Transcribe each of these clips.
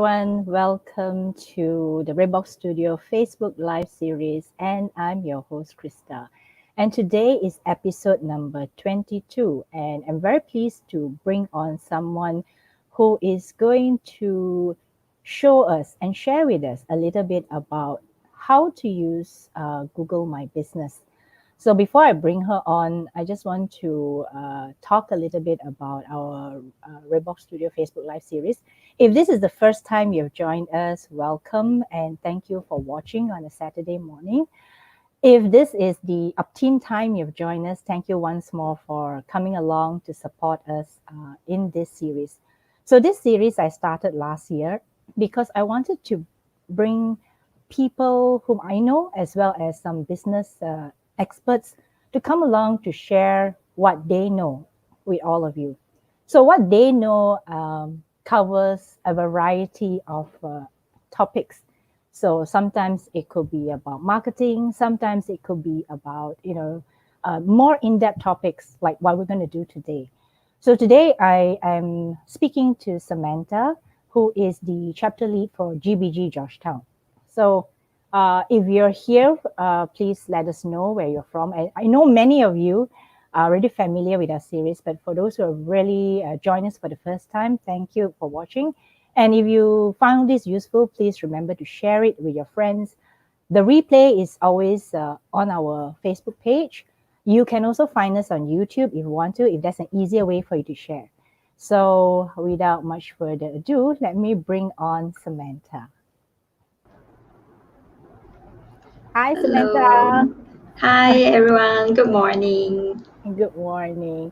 everyone. Welcome to the Redbox Studio Facebook Live series, and I'm your host, Krista. And today is episode number 22, and I'm very pleased to bring on someone who is going to show us and share with us a little bit about how to use Google My Business. So before I bring her on, I just want to talk a little bit about our Redbox Studio Facebook Live series. If this is the first time you've joined us, welcome and thank you for watching on a Saturday morning. If this is the upteen time you've joined us, thank you once more for coming along to support us in this series. So this series I started last year because I wanted to bring people whom I know as well as some business experts to come along to share what they know with all of you. So what they know covers a variety of topics. So sometimes it could be about marketing, sometimes it could be about, more in-depth topics like what we're going to do today. So today I am speaking to Samantha, who is the chapter lead for GBG Georgetown. So if you're here, please let us know where you're from. I know many of you are already familiar with our series, but for those who have really joined us for the first time, thank you for watching. And if you found this useful, please remember to share it with your friends. The replay is always on our Facebook page. You can also find us on YouTube if you want to, if that's an easier way for you to share. So without much further ado, let me bring on Samantha. Hi, Hello. Samantha. Hi, everyone. Good morning. Good morning.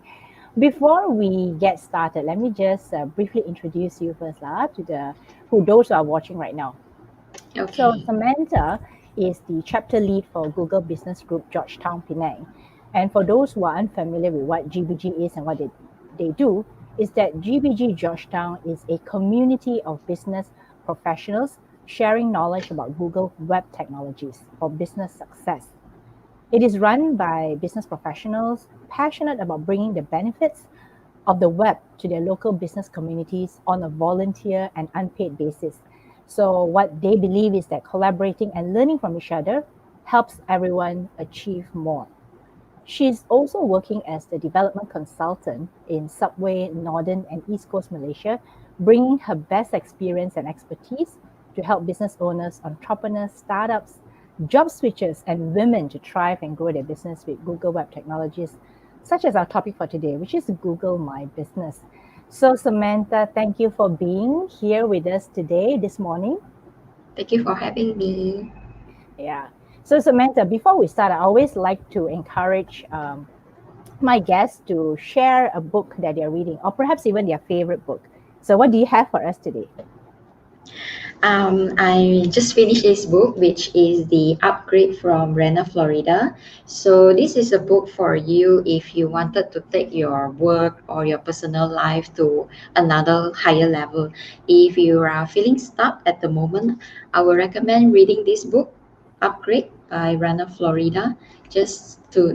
Before we get started, let me just briefly introduce you first to those who are watching right now. So Okay. Samantha is the chapter lead for Google Business Group Georgetown Penang. And for those who are unfamiliar with what GBG is and what they do, is that GBG Georgetown is a community of business professionals sharing knowledge about Google web technologies for business success. It is run by business professionals passionate about bringing the benefits of the web to their local business communities on a volunteer and unpaid basis. So, what they believe is that collaborating and learning from each other helps everyone achieve more. She's also working as the development consultant in Subway, Northern and East Coast Malaysia, bringing her best experience and expertise to help business owners, entrepreneurs, startups, job switchers, and women to thrive and grow their business with Google Web Technologies, such as our topic for today, which is Google My Business. So, Samantha, thank you for being here with us today, this morning. Thank you for having me. Yeah. So, Samantha, before we start, I always like to encourage my guests to share a book that they're reading, or perhaps even their favorite book. So, what do you have for us today? I just finished this book, which is The Upgrade from Rena, Florida. So, this is a book for you if you wanted to take your work or your personal life to another higher level. If you are feeling stuck at the moment, I would recommend reading this book, Upgrade by Rena, Florida, just to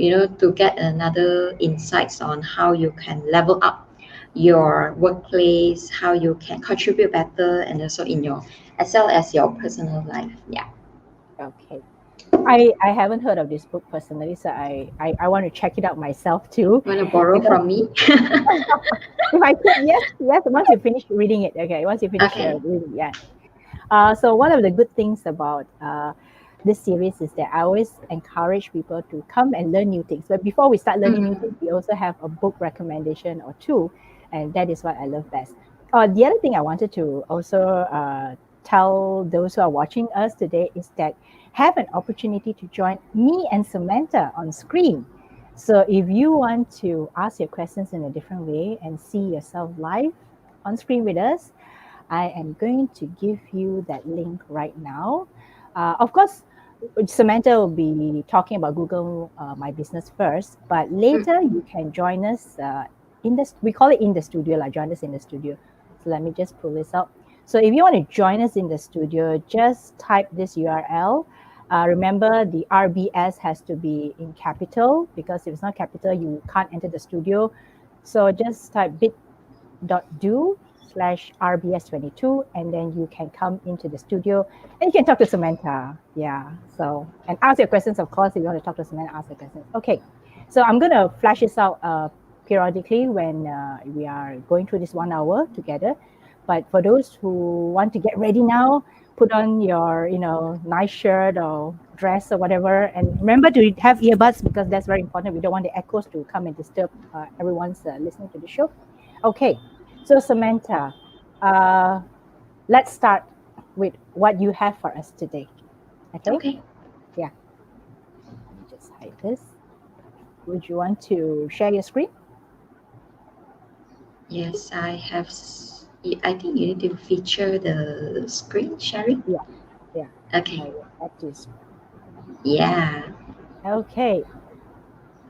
get another insights on how you can level up your workplace, how you can contribute better, and also in your as well as your personal life. Yeah. Okay. I haven't heard of this book personally, so I want to check it out myself too. Want to borrow Because from me? if I could, yes, yes, once you finish reading it, okay, once you finish Okay. reading, yeah. So one of the good things about this series is that I always encourage people to come and learn new things. But before we start learning new things, Mm-hmm. we also have a book recommendation or two, and that is what I love best. The other thing I wanted to also tell those who are watching us today is that have an opportunity to join me and Samantha on screen. So if you want to ask your questions in a different way and see yourself live on screen with us, I am going to give you that link right now. Of course, Samantha will be talking about Google My Business first, but later you can join us in this. We call it in the studio, like join us in the studio. So let me just pull this up. So if you want to join us in the studio, just type this URL. Remember, the RBS has to be in capital because if it's not capital, you can't enter the studio. So just type bit.do facebook.com/rbs22, and then you can come into the studio and you can talk to Samantha. Yeah. So, and ask your questions, of course. If you want to talk to Samantha, ask the questions. Okay. So I'm going to flash this out periodically when we are going through this 1 hour together. But for those who want to get ready now, put on your, nice shirt or dress or whatever. And remember to have earbuds because that's very important. We don't want the echoes to come and disturb everyone's listening to the show. Okay. So Samantha, uh, let's start with what you have for us today. Okay? Okay. Yeah. Let me just hide this. Would you want to share your screen? Yes, I have. I think you need to feature the screen sharing. Yeah. Yeah. I Okay. will add this. Yeah. Okay.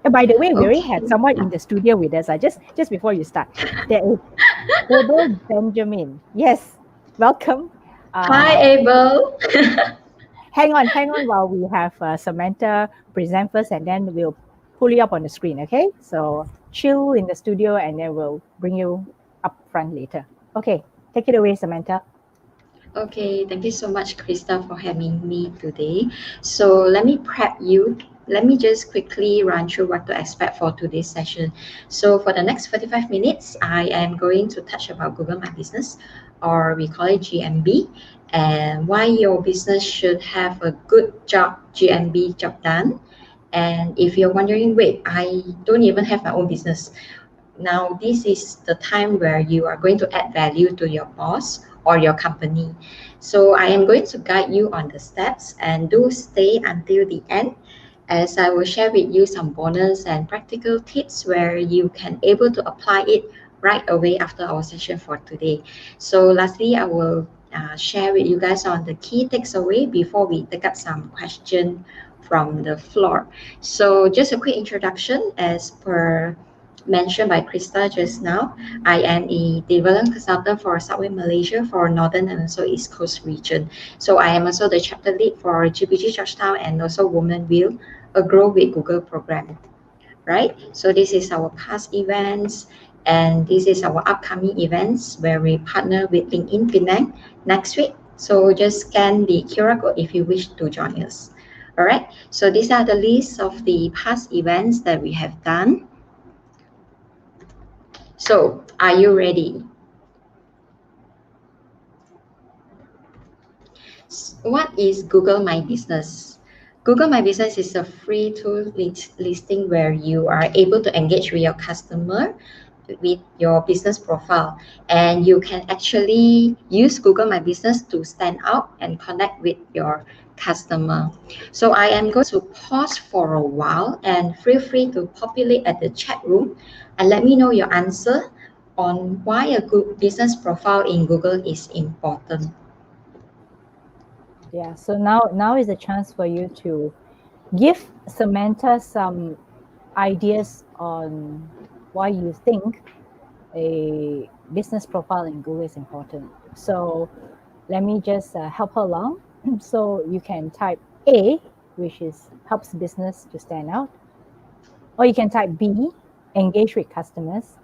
By the way, we already Okay. had someone in the studio with us. Just before you start, there is Abel Benjamin. Yes, welcome. Hi, Uh, Abel. hang on while we have Samantha present first, and then we'll pull you up on the screen. Okay, so chill in the studio, and then we'll bring you up front later. Okay, take it away, Samantha. Okay, thank you so much, Krista, for having me today. So let me prep you. Let me just quickly run through what to expect for today's session. So for the next 45 minutes, I am going to touch about Google My Business, or we call it GMB, and why your business should have a good job GMB job done. And if you're wondering, wait, I don't even have my own business. Now, this is the time where you are going to add value to your boss or your company. So I am going to guide you on the steps, and do stay until the end, as I will share with you some bonus and practical tips where you can able to apply it right away after our session for today. So lastly, I will share with you guys on the key takeaway before we take up some question from the floor. So just a quick introduction. As per mentioned by Krista just now, I am a development consultant for Subway Malaysia for Northern and also East Coast region. So I am also the chapter lead for GBG Georgetown and also Women Will, a Grow with Google program, right? So this is our past events, and this is our upcoming events where we partner with LinkedIn Penang next week. So just scan the QR code if you wish to join us. All right. So these are the list of the past events that we have done. So, are you ready? What is Google My Business? Google My Business is a free tool listing where you are able to engage with your customer with your business profile, and you can actually use Google My Business to stand out and connect with your customer. So I am going to pause for a while, and feel free to populate at the chat room and let me know your answer on why a good business profile in Google is important. Yeah. So now is a chance for you to give Samantha some ideas on why you think a business profile in Google is important. So let me just help her along. So you can type A, which is helps business to stand out, or you can type B, engage with customers,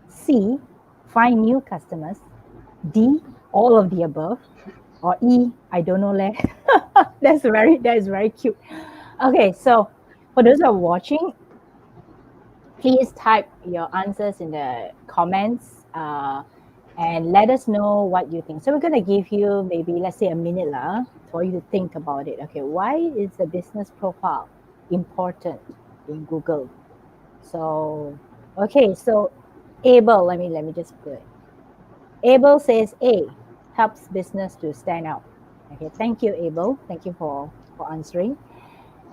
C, find new customers, D, all of the above, or E, I don't know leh. That is very cute. Okay, so for those who are watching, please type your answers in the comments and let us know what you think. So we're going to give you maybe, let's say, a minute for you to think about it. Okay, why is the business profile important in Google? So, okay, so Abel, let me just put it. Abel says A, helps business to stand out. Okay, thank you, Abel. Thank you for answering.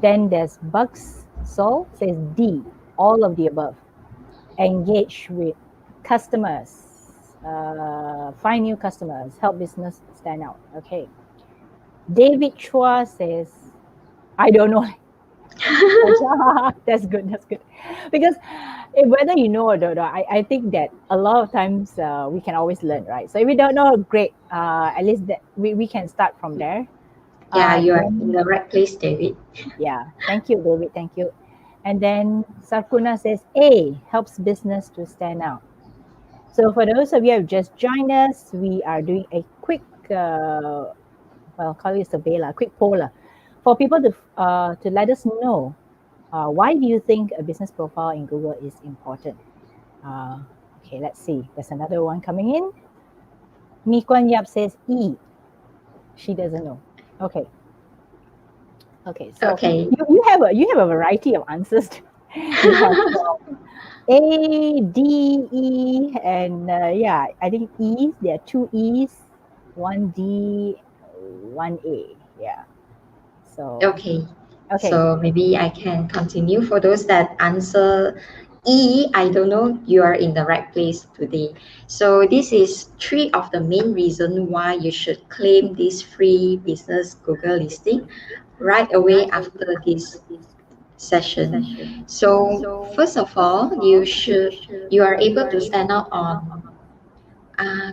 Then there's Bugs Soul says D, all of the above. Engage with customers, find new customers, help business stand out. Okay. David Chua says, I don't know. That's good. That's good. Because whether you know or don't know, I think that a lot of times we can always learn, right? So if we don't know, great. At least that we can start from there. Yeah, you are in Then, the right place, David. yeah. Thank you, David. Thank you. And then Sarkuna says, A, helps business to stand out. So for those of you who have just joined us, we are doing a quick, call it survey, quick poll for people to let us know why do you think a business profile in Google is important? Okay, let's see. There's another one coming in. Mi Kwan Yap says E. She doesn't know. Okay. Okay. So Okay. you have a variety of answers. You have A, D, E, and yeah, I think E's. There are two E's, one D, one A. Yeah. So Okay. okay. So maybe I can continue. For those that answer E, I don't know, you are in the right place today. So this is three of the main reason why you should claim this free business Google listing right away after this session. So first of all, you are able to stand out on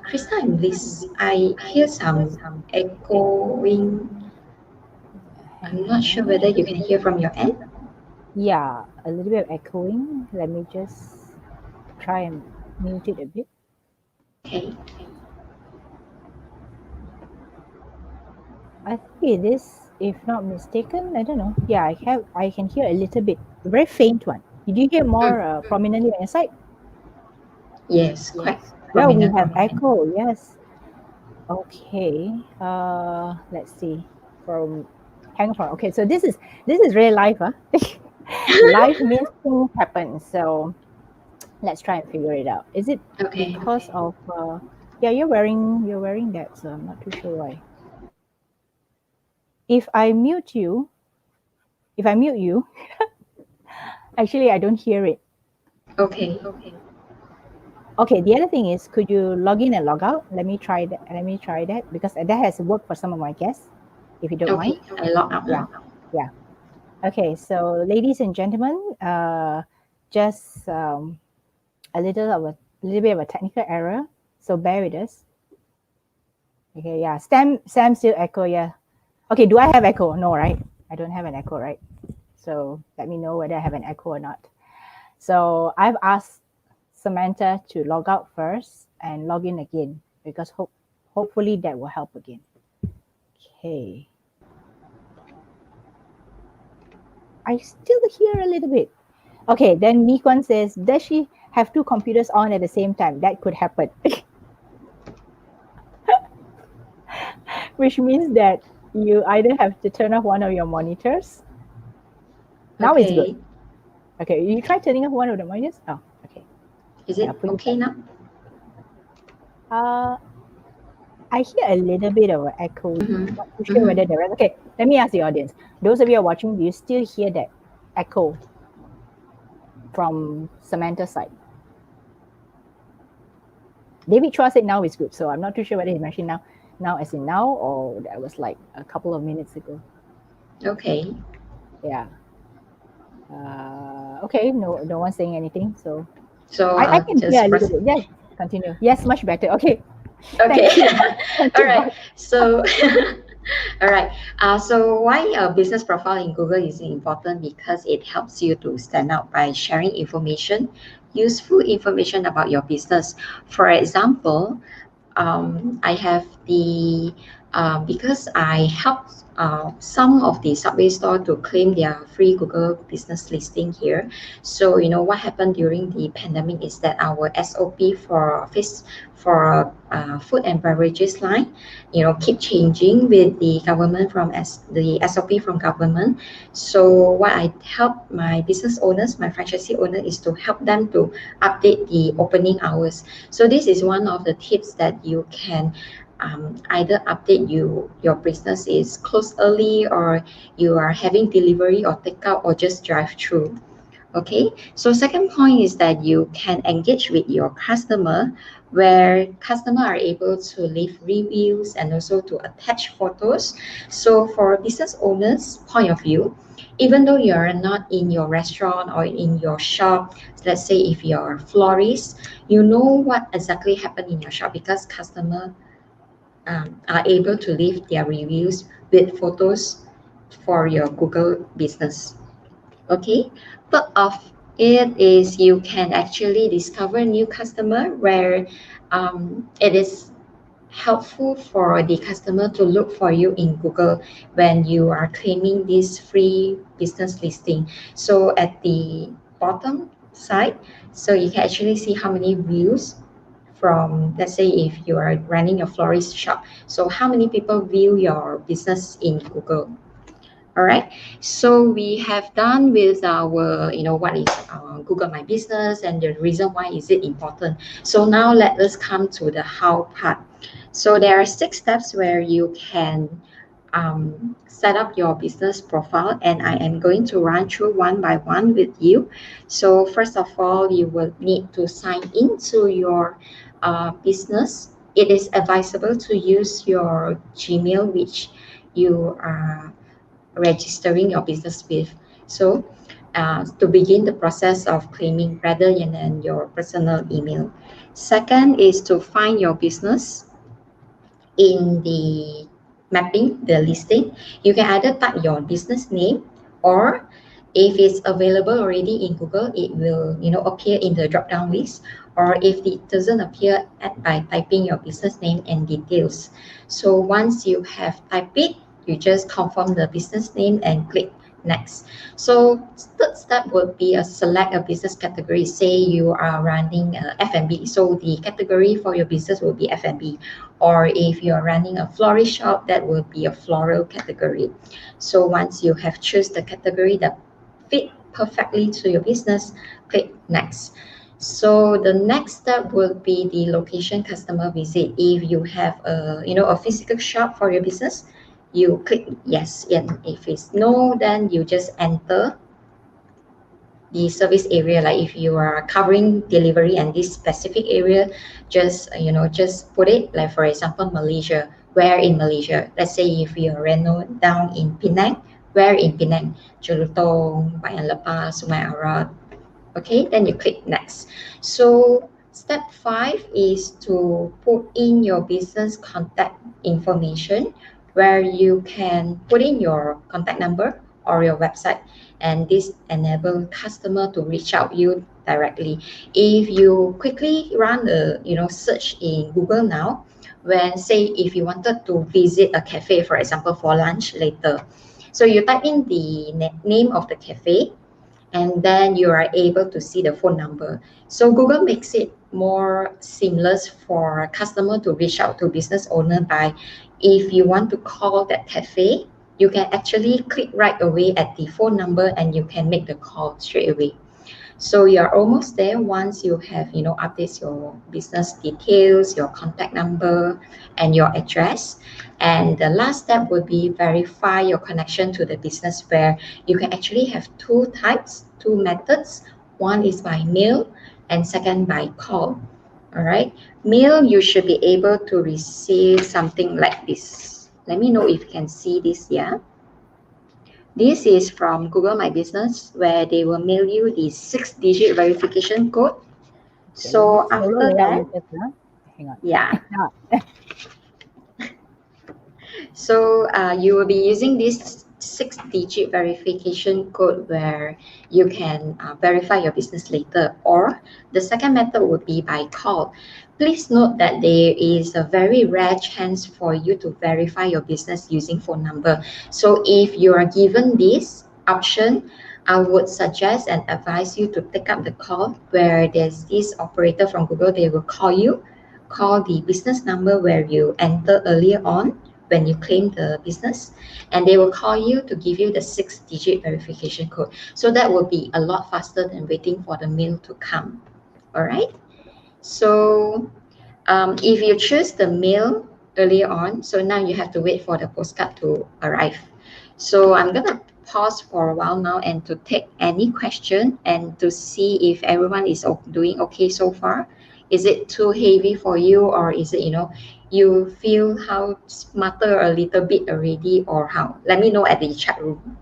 Krista and Bliss. I hear some echoing. Hang I'm not sure whether on. you can hear from your end. Yeah, a little bit of echoing. Let me just try and mute it a bit. Okay. I think it is, if not mistaken. I don't know. Yeah, I can hear a little bit, a very faint one. Did you hear more Mm. prominently on your side? Yes, quite Yeah, we prominent have on my end. echo. Yes. Okay. Let's see. From hang on. Okay, so this is real life, huh? Life means things happen. So let's try and figure it out. Is it Okay. because of yeah, you're wearing that, so I'm not too sure why. If I mute you, if I mute you, actually I don't hear it. Okay. Okay, the other thing is, could you log in and log out? Let me try that. Let me try that because that has worked for some of my guests, if you don't mind. Okay. I log out Yeah, now. yeah. Okay, so ladies and gentlemen, just a little bit of a technical error, so bear with us. Okay, yeah. Sam still echo, yeah. Okay, do I have echo? No, right? I don't have an echo, right? So let me know whether I have an echo or not. So I've asked Samantha to log out first and log in again because hopefully that will help again. Okay. I still hear a little bit. Okay, then Nikon says, does she have two computers on at the same time? That could happen. Which means that you either have to turn off one of your monitors. Now it's good. Okay. Okay, you try turning off one of the monitors. Oh, okay. Is Yeah, it put it okay back. now? Uh, I hear a little bit of an echo. Mm-hmm. Not too sure whether Mm-hmm. the rest. Okay, let me ask the audience. Those of you who are watching, do you still hear that echo from Samantha's side? David Chua said now is good, so I'm not too sure whether he's mentioned now as in now, or that was like a couple of minutes ago. Okay. Yeah. Okay. No one's saying anything, so So I I'll can hear a just little press. bit. Yes, continue. Yes, much better. Okay. Okay. Thank you. Thank All you, right. God. So, all right. So why a business profile in Google is important? Because it helps you to stand out by sharing information, useful information about your business. For example, I have the because I helped some of the Subway store to claim their free Google business listing here. So you know what happened during the pandemic is that our SOP for food and beverages line, you know, keep changing with the government the SOP from government. So what I help my business owners, my franchisee owner, is to help them to update the opening hours. So this is one of the tips that you can either update your business is closed early, or you are having delivery or takeout, or just drive through. Okay, so second point is that you can engage with your customer, where customer are able to leave reviews and also to attach photos. So for business owners point of view, even though you're not in your restaurant or in your shop, let's say if you're a florist, you know what exactly happened in your shop because customer are able to leave their reviews with photos for your Google business. Okay, third of It is you can actually discover new customer where it is helpful for the customer to look for you in Google when you are claiming this free business listing. So at the bottom side, so you can actually see how many views from, let's say if you are running a florist shop, so how many people view your business in Google. All right, so we have done with our, what is Google My Business and the reason why is it important. So now let us come to the how part. So there are 6 steps where you can set up your business profile, and I am going to run through one by one with you. So first of all, you will need to sign into your business. It is advisable to use your Gmail, which you are registering your business with. So to begin the process of claiming rather than your personal email. Second is to find your business in the mapping, the listing. You can either type your business name, or if it's available already in Google, it will appear in the drop down list, or if it doesn't appear by typing your business name and details. So once you have typed it, you just confirm the business name and click next. So third step would be a select a business category. Say you are running F&B, so the category for your business will be F&B. Or if you're running a florist shop, that will be a floral category. So once you have choose the category that fit perfectly to your business, click next. So the next step will be the location customer visit. If you have a physical shop for your business, you click yes, and if it's no, then you just enter the service area. Like if you are covering delivery and this specific area, just put it, like for example Malaysia, where in Malaysia. Let's say if you're reno down in Penang, where in Penang, Jelutong, Bayan Lepas, Sungai Arad. Okay, then you click next. So step 5 is to put in your business contact information, where you can put in your contact number or your website, and this enable customer to reach out you directly. If you quickly run a search in Google now, when say if you wanted to visit a cafe, for example, for lunch later, so you type in the name of the cafe, and then you are able to see the phone number. So Google makes it more seamless for a customer to reach out to business owner by, if you want to call that cafe, you can actually click right away at the phone number and you can make the call straight away. So you're almost there once you have, updates your business details, your contact number, and your address. And the last step would be verify your connection to the business, where you can actually have two types, two methods. One is by mail and second by call. All right. Mail, you should be able to receive something like this. Let me know if you can see this here. This is from Google My Business, where they will mail you the 6-digit verification code. Okay, let me So solo after layout that, later. Hang on. yeah, Ah, so you will be using this 6-digit verification code, where you can verify your business later. Or the second method would be by call. Please note that there is a very rare chance for you to verify your business using phone number. So if you are given this option, I would suggest and advise you to take up the call, where there's this operator from Google. They will call you, call the business number where you enter earlier on when you claim the business, and they will call you to give you the 6-digit verification code. So that will be a lot faster than waiting for the mail to come. All right. So if you choose the mail earlier on, so now you have to wait for the postcard to arrive. So I'm gonna pause for a while now and to take any question and to see if everyone is doing okay so far. Is it too heavy for you, or is it, you feel how smarter a little bit already, or how? Let me know at the chat room.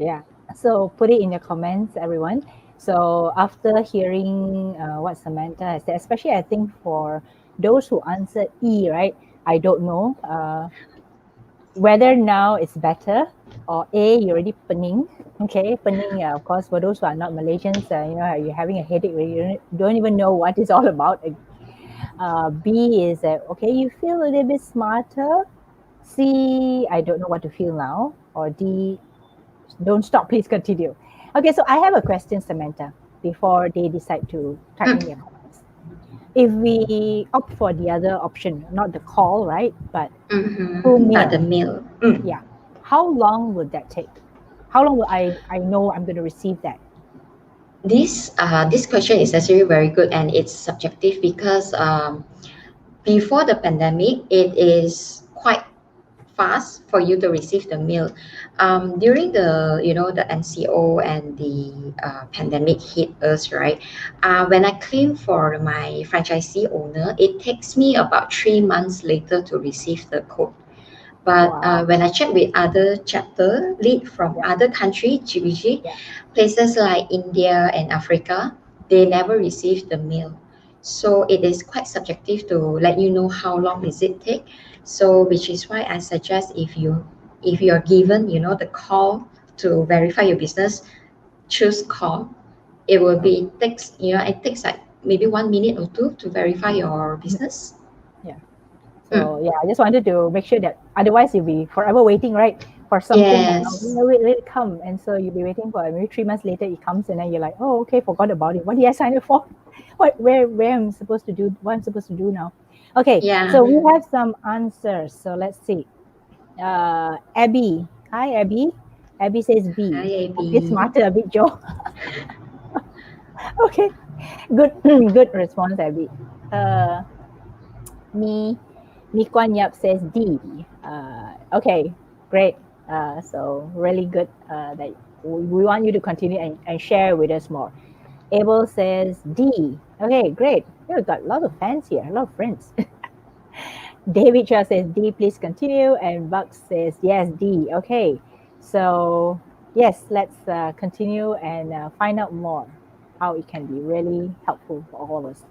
yeah. So put it in the comments, everyone. So after hearing what Samantha has said, especially I think for those who answered E, right? I don't know. whether now it's better or A, you're already pening. Okay, pening, of course, for those who are not Malaysians, you're having a headache where you don't even know what it's all about. B is that, okay, you feel a little bit smarter. C, I don't know what to feel now. Or D, don't stop, please continue. Okay, so I have a question, Samantha, before they decide to type in their comments. If we opt for the other option, not the call, right, but through Mm-hmm. But the mail, meal. yeah, how long would that take? How long will I know I'm going to receive that? This question is actually very good, and it's subjective because before the pandemic, it is quite fast for you to receive the meal. During the NCO and the pandemic hit us, right? When I claim for my franchisee owner, it takes me about 3 months later to receive the code. But Wow. when I check with other chapter lead from Yeah, other country, GBG, yeah, places like India and Africa, they never receive the mail. So it is quite subjective to let you know how long does it take. So which is why I suggest if you are given, the call to verify your business, choose call. It will okay, be it takes like maybe 1 minute or two to verify your business. yeah. Mm. So yeah, I just wanted to make sure that otherwise you'll be forever waiting, right, for something that Yes. will it come, and so you'll be waiting for maybe 3 months later it comes, and then you're like, oh, okay, forgot about it. What did I sign up for? Where I'm supposed to do? What I'm supposed to do now? Okay, Yeah. so we have some answers. So let's see. Abby, hi Abby. Abby says Hi, B. Okay, AB. smarter a bit, Joe. Okay, good, good response, Abby. Uh, me Lee Kuan Yap says D. Okay, great. So really good that we want you to continue and share with us more. Abel says D. Okay, great. We've got a lot of fans here, a lot of friends. David Chia says D, please continue. And Buck says yes, D. Okay, so yes, let's continue and find out more how it can be really helpful for all of us.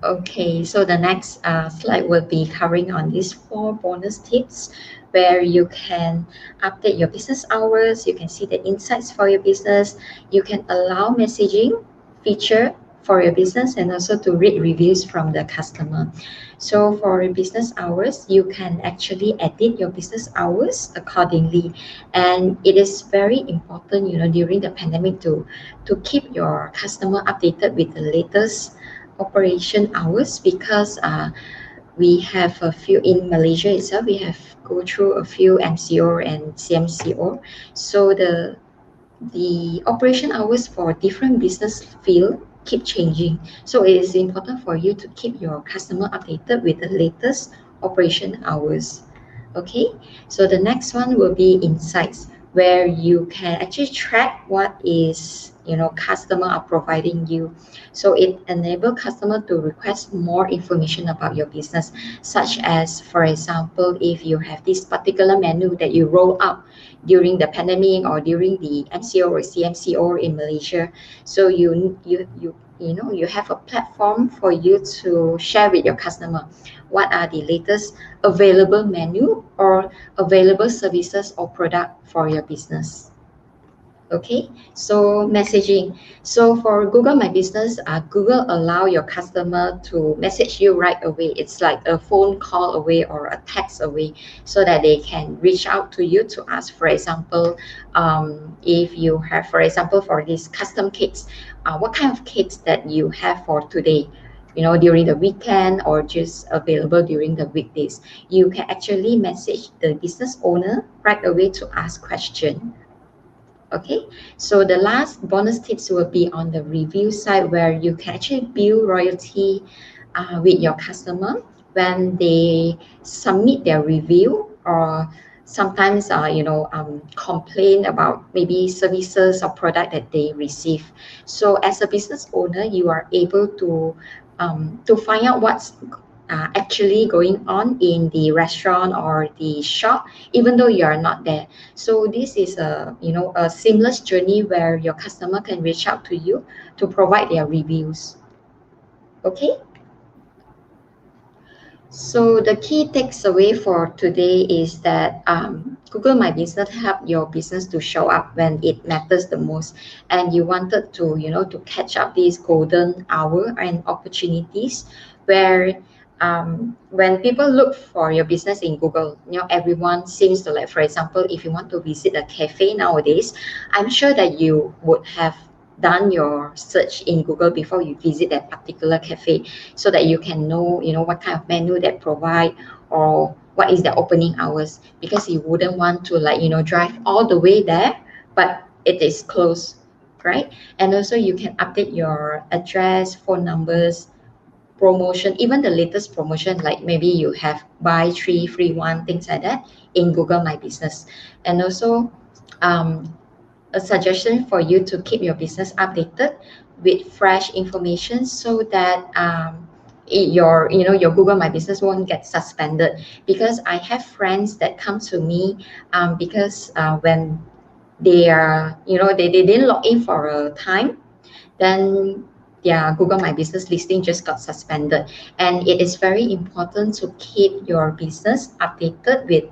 Okay, so the next slide will be covering on these 4 bonus tips where you can update your business hours, you can see the insights for your business, you can allow messaging feature for your business and also to read reviews from the customer. So for your business hours, you can actually edit your business hours accordingly. And it is very important, during the pandemic to keep your customer updated with the latest operation hours because we have a few in Malaysia itself. We have go through a few MCO and CMCO. So the operation hours for different business field keep changing. So it is important for you to keep your customer updated with the latest operation hours. Okay, so the next one will be insights where you can actually track what is customer are providing you. So it enable customer to request more information about your business, such as for example, if you have this particular menu that you roll out during the pandemic or during the MCO or CMCO in Malaysia. So you have a platform for you to share with your customer what are the latest available menu or available services or product for your business. Okay, so messaging. So for Google My Business, Google allow your customer to message you right away. It's like a phone call away or a text away, so that they can reach out to you to ask. For example, if you have, for example, for these custom cakes, what kind of cakes that you have for today? During the weekend or just available during the weekdays, you can actually message the business owner right away to ask question. Okay, so the last bonus tips will be on the review side where you can actually build royalty with your customer when they submit their review or sometimes complain about maybe services or product that they receive. So as a business owner, you are able to find out what's actually going on in the restaurant or the shop, even though you are not there. So this is a seamless journey where your customer can reach out to you to provide their reviews. Okay, So the key takeaway for today is that Google My Business help your business to show up when it matters the most, and you wanted to to catch up these golden hour and opportunities where when people look for your business in Google, everyone seems to like. For example, if you want to visit a cafe nowadays, I'm sure that you would have done your search in Google before you visit that particular cafe so that you can know what kind of menu they provide or what is their opening hours, because you wouldn't want to like drive all the way there but it is closed, right? And also you can update your address, phone numbers, promotion, even the latest promotion, like maybe you have buy three free one, things like that, in Google My Business. And also um, a suggestion for you to keep your business updated with fresh information so that your Google My Business won't get suspended. Because I have friends that come to me because when they are they didn't log in for a time, then their Google My Business listing just got suspended. And it is very important to keep your business updated with,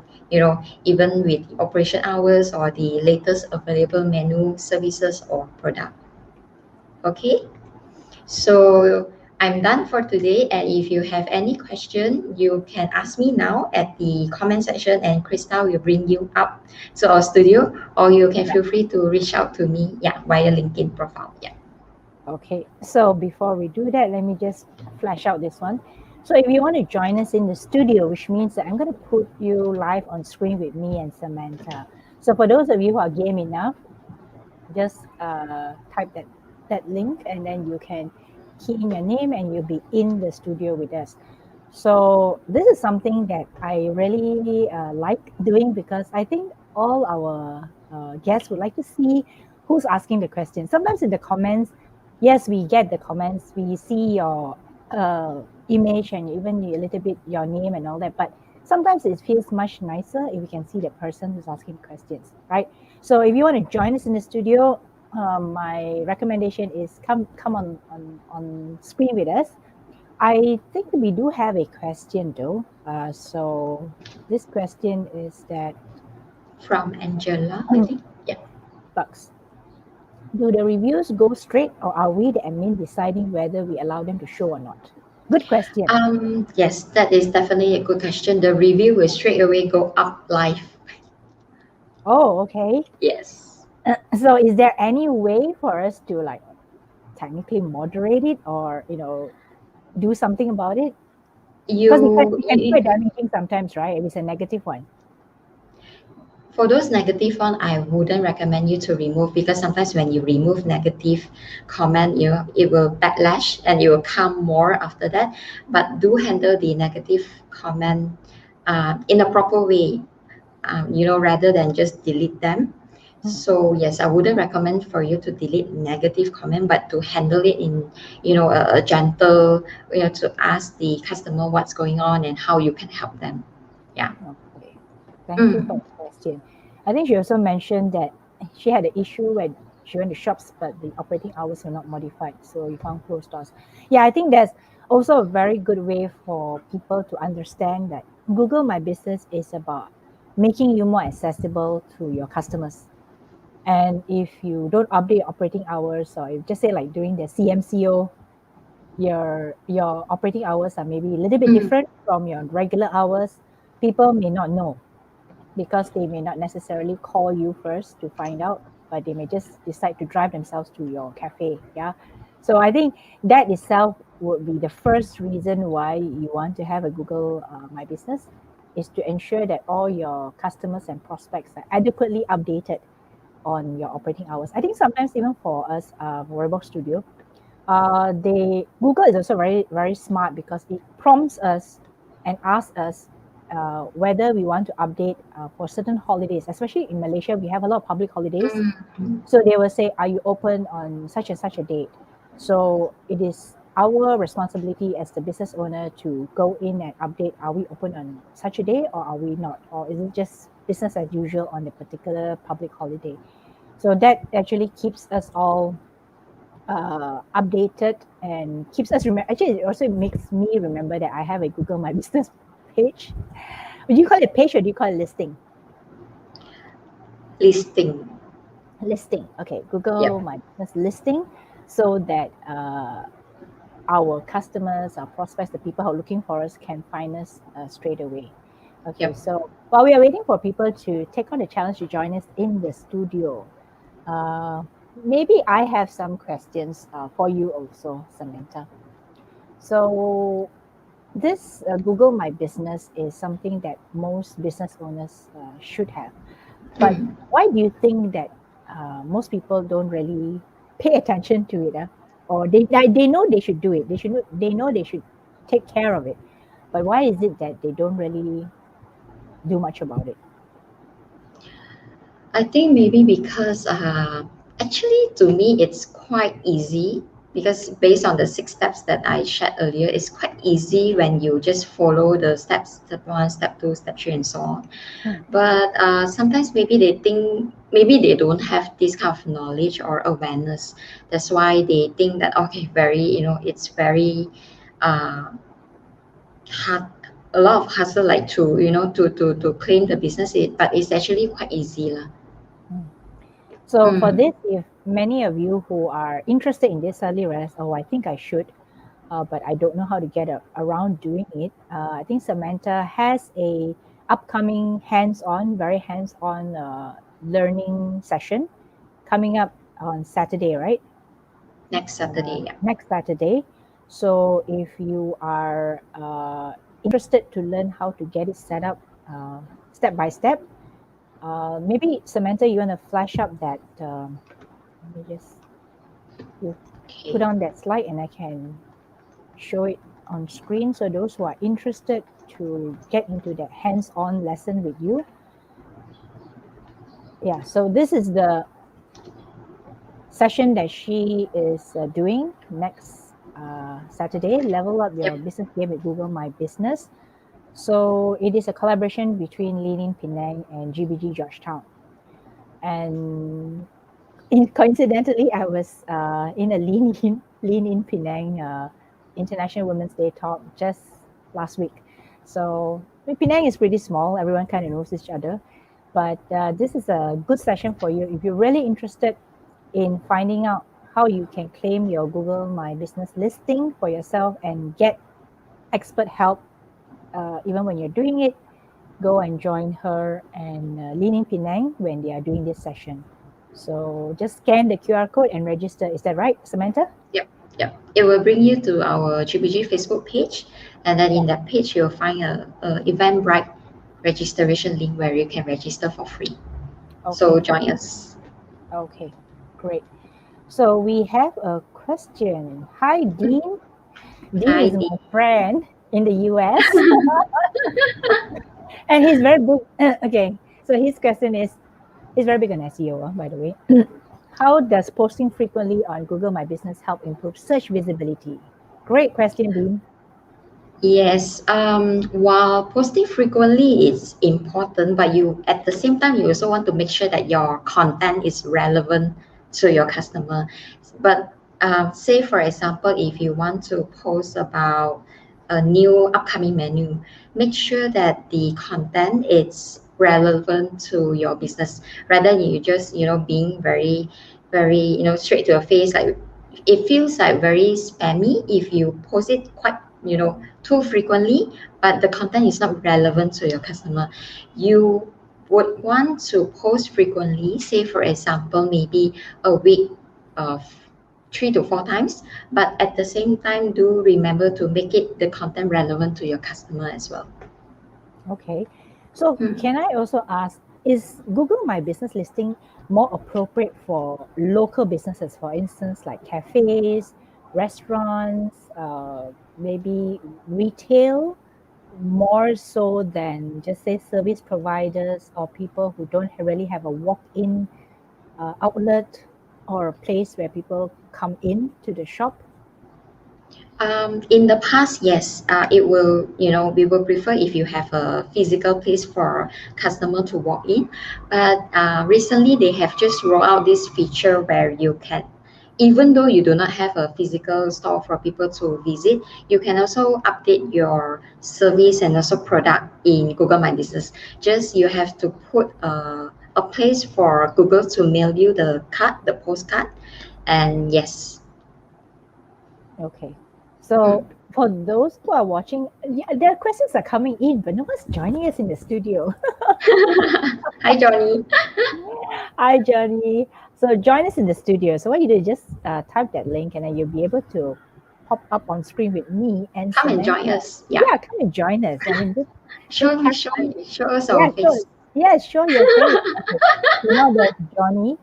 even with operation hours or the latest available menu, services, or product. Okay, so I'm done for today. And if you have any question, you can ask me now at the comment section, and Krista will bring you up to our studio, or you can Yeah. feel free to reach out to me, yeah, via LinkedIn profile. Yeah. Okay, so before we do that, let me just flash out this one. So if you want to join us in the studio, which means that I'm going to put you live on screen with me and Samantha. So for those of you who are game enough, just type that link, and then you can key in your name and you'll be in the studio with us. So this is something that I really like doing, because I think all our guests would like to see who's asking the question. Sometimes in the comments, yes, we get the comments, we see your image and even a little bit your name and all that, but sometimes it feels much nicer if we can see the person who's asking questions, right? So if you want to join us in the studio, my recommendation is come on screen with us. I think we do have a question though. So this question is that From Angela, I think. Yeah. Bucks. Do the reviews go straight, or are we the admin deciding whether we allow them to show or not? Good question. Yes, that is definitely a good question. The review will straight away go up live. Oh, okay. Yes. So is there any way for us to like technically moderate it, or do something about it? Because it can, You, it can be quite you damaging sometimes, right? If it's a negative one. for those negative one, I wouldn't recommend you to remove, because sometimes when you remove negative comment, it will backlash and it will come more after that. But do handle the negative comment in a proper way, rather than just delete them. Mm. So yes, I wouldn't recommend for you to delete negative comment, but to handle it in, a gentle, to ask the customer what's going on and how you can help them. Yeah. Okay. Thank you for Mm. the question. I think she also mentioned that she had an issue when she went to shops, but the operating hours were not modified, so you found closed stores. Yeah, I think that's also a very good way for people to understand that Google My Business is about making you more accessible to your customers. And if you don't update operating hours, or if just say like during the CMCO, your operating hours are maybe a little bit Mm. different from your regular hours, people may not know, because they may not necessarily call you first to find out, but they may just decide to drive themselves to your cafe. Yeah. So I think that itself would be the first reason why you want to have a Google My Business, is to ensure that all your customers and prospects are adequately updated on your operating hours. I think sometimes even for us, Redbox Studio, they Google is also very very smart, because it prompts us and asks us whether we want to update for certain holidays. Especially in Malaysia, we have a lot of public holidays, Mm. so they will say, "Are you open on such and such a date?" So it is our responsibility as the business owner to go in and update: Are we open on such a day, or are we not, or is it just business as usual on the particular public holiday? So that actually keeps us all updated and keeps us remember. Actually, it also makes me remember that I have a Google My Business page. Do you call it page or do you call it listing? Listing. Listing. Okay, Google Yep. My Business listing, so that our customers, our prospects, the people who are looking for us can find us straight away. Okay, Yep. so while we are waiting for people to take on the challenge to join us in the studio, uh, maybe I have some questions for you also, Samantha. So this Google My Business is something that most business owners should have. But Mm. why do you think that most people don't really pay attention to it? Or they know they should do it. They know they should take care of it. But why is it that they don't really do much about it? I think maybe because actually to me it's quite easy because based on the 6 steps that I shared earlier, it's quite easy when you just follow the steps, step one, step two, step three, and so on. Hmm. But sometimes maybe they think maybe they don't have this kind of knowledge or awareness. That's why they think that okay, very it's very uh, hard, a lot of hustle like to to claim the business, but it's actually quite easy lah. Hmm. So for Mm. this, if many of you who are interested in this suddenly realize, oh, I think I should, but I don't know how to get around doing it. I think Samantha has a upcoming hands-on, very hands-on learning session coming up on Saturday, right? Next Saturday, yeah. Next Saturday. So if you are interested to learn how to get it set up step by step, maybe Samantha, you want to flash up that. Let me just you put Okay. on that slide, and I can show it on screen. So those who are interested to get into that hands-on lesson with you, yeah. So this is the session that she is doing next Saturday. Level up Yep. your business game with Google My Business. So it is a collaboration between Lean In Penang and GBG Georgetown. And coincidentally, I was in a Lean In Penang International Women's Day talk just last week. So Penang is pretty small. Everyone kind of knows each other. But this is a good session for you if you're really interested in finding out how you can claim your Google My Business listing for yourself and get expert help even when you're doing it. Go and join her and Lean In Penang when they are doing this session. So just scan the QR code and register. Is that right, Samantha? Yep. Yep. It will bring you to our GPG Facebook page, and then Yeah. in that page you'll find a Eventbrite registration link where you can register for free. So Okay. join us. Okay. Great. So we have a question. Hi, Mm. Dean. Dean Hi, is Dee. my friend in the US, and he's very big. Okay. So his question is, he's very big on SEO, by the way. How does posting frequently on Google My Business help improve search visibility? Great question, Dean. Yes, while posting frequently is important, but you at the same time you also want to make sure that your content is relevant to your customer. But say for example, if you want to post about a new upcoming menu, make sure that the content is relevant to your business rather than you just being very very straight to your face, like it feels like very spammy if you post it quite too frequently, but the content is not relevant to your customer. You would want to post frequently, say for example, maybe a week of 3 to 4 times, but at the same time, do remember to make it the content relevant to your customer as well. Okay. So Hmm. can I also ask, is Google My Business listing more appropriate for local businesses, for instance, like cafes, restaurants, maybe retail, more so than just say service providers or people who don't really have a walk-in outlet or a place where people come in to the shop? In the past, yes, it will, we will prefer if you have a physical place for customer to walk in. But recently, they have just rolled out this feature where you can, even though you do not have a physical store for people to visit, you can also update your service and also product in Google My Business. Just you have to put a place for Google to mail you the card, the postcard, and yes. Okay. Mm. So for those who are watching, yeah, their questions are coming in, but no one's joining us in the studio. Hi, Johnny. Hi, Johnny. So join us in the studio. So what you do is just type that link, and then you'll be able to pop up on screen with me and Come and join Samantha. us. Yeah. Yeah, come and join us. I mean, just Show, have show, fun. show us Yeah, our sure. face. Yeah, show your face. Okay. So now there's Johnny.